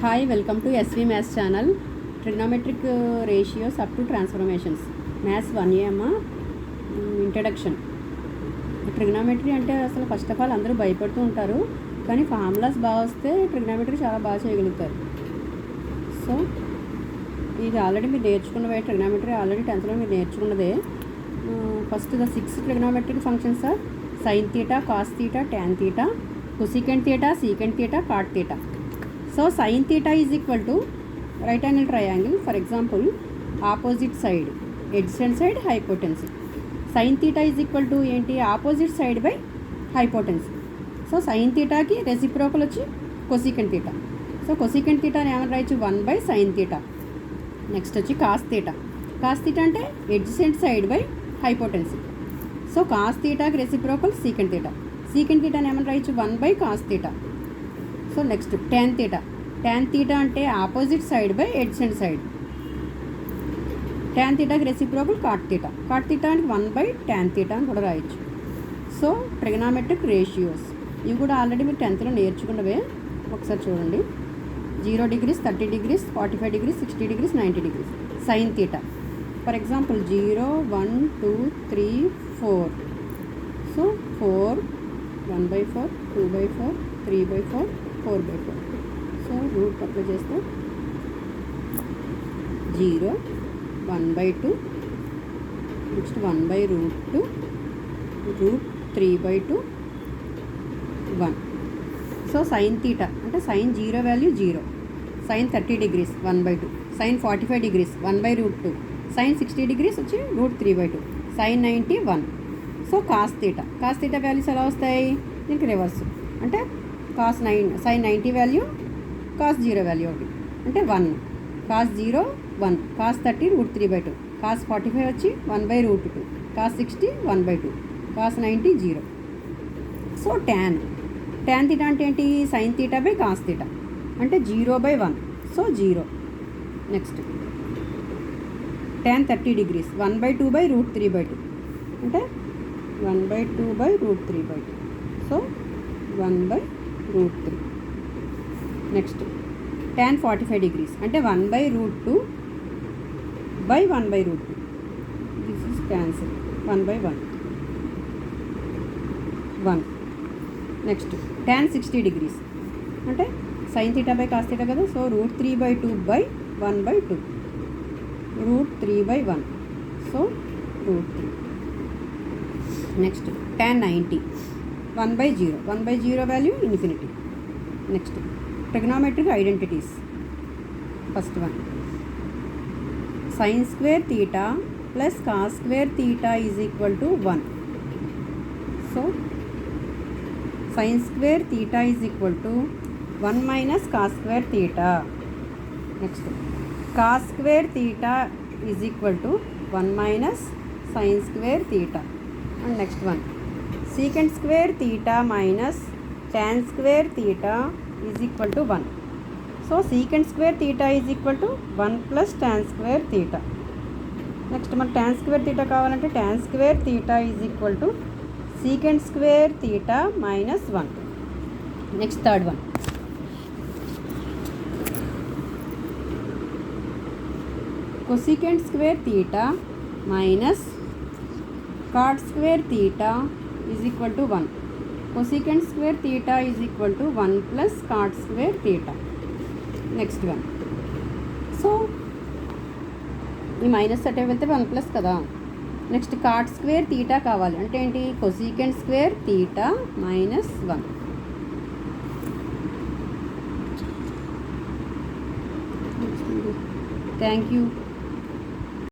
Hi, welcome to SV Maths channel. Trigonometric ratios up to transformations. Maths 1A అమ్మా. Introduction. Trigonometry అంటే అసలు first of all అందరూ భయపడుతూ ఉంటారు, కానీ ఫార్ములాస్ బాగా వస్తే ట్రిగ్నోమెట్రీ చాలా బాగా చేయగలుగుతారు. సో ఇది ఆల్రెడీ మీరు నేర్చుకున్నవే. ట్రిగ్నోమెట్రీ ఆల్రెడీ 10th లో మీరు నేర్చుకున్నదే. First the 6 trigonometric functions are sine theta, cos theta, tan theta, cosecant theta, secant theta, cot theta. So sin theta is equal to right angle triangle. For example, opposite side, adjacent side, hypotenuse. Sin theta is equal to ఏంటి, opposite side by hypotenuse. So sin theta కి reciprocal వచ్చి cosecant theta. So cosecant theta ని ఏమని రాయొచ్చు, 1 by sin theta. Next వచ్చి cos theta. Cos theta అంటే adjacent side by hypotenuse. So cos theta కి reciprocal secant theta. Secant theta ని ఏమని రాయొచ్చు, 1 by cos theta. So next tan theta. Tan theta అంటే opposite side by ఎడ్జెంట్ side. tan theta కి reciprocal cot theta. Cot theta అంటే 1 by tan theta అని కూడా రాయొచ్చు. సో ట్రిగనామెట్రిక్ రేషియోస్ ఇవి కూడా ఆల్రెడీ మీరు 10th లో నేర్చుకున్నవే. ఒకసారి చూడండి. 0 degrees, 30 degrees, 45 degrees, 60 degrees, 90 degrees. Sin theta. For example 0, 1, 2, 3, 4. So 4, 1/4, 2/4, 3/4, 4/4. So root apply చేస్తే 0, 1/2, నెక్స్ట్ 1/√2, √3/2, 1. సో సైన్ థీటా అంటే sine 0 value 0, sine 30 degrees 1/2, sine 45 degrees 1/√2, sine 60 degrees వచ్చి √3/2, sine 90 1. So cos theta. Cos theta values ఎలా వస్తాయి, దీనికి reverse అంటే cos 9, sine 90 value, cos 0 value ఒకటి అంటే 1, cos 0 1, cos 30 √3/2, cos 45 వచ్చి 1/√2, cos 60 1/2, cos 90 0. So tan theta అంటే ఏంటి, sign theta by cos theta అంటే 0/1. సో 0. నెక్స్ట్ tan 30 degrees 1/2/√3/2 అంటే 1/2/√3/2. సో 1/√3. నెక్స్ట్ tan 45 degrees అంటే 1/√2/1/√2. This is cancel, 1/1. Next tan 60 degrees అంటే sine theta by cos theta కదా. So √3/2/1/2, √3/1. So √3. Next tan 90 1/0, 1/0 value infinity. Next trigonometric identities. First one, sine square theta plus cos square theta is equal to 1. So sine square theta is equal to 1 minus cos square theta. Next cos square theta is equal to 1 minus sine square theta. And next one, secant square theta minus tan square theta is equal to 1. So secant square theta is equal to 1 plus tan square theta. Next మన tan square theta కావాలంటే tan square theta is equal to secant square theta minus 1. Next third one, cosecant square theta minus cot square theta is equal to 1. Cosecant square theta is equal to 1 plus cot square theta. Next one, so ఈ minus అటే వెళ్తే 1 plus కదా. Next cot square theta కావాలి అంటే ఏంటి, cosecant square theta minus 1. Thank you.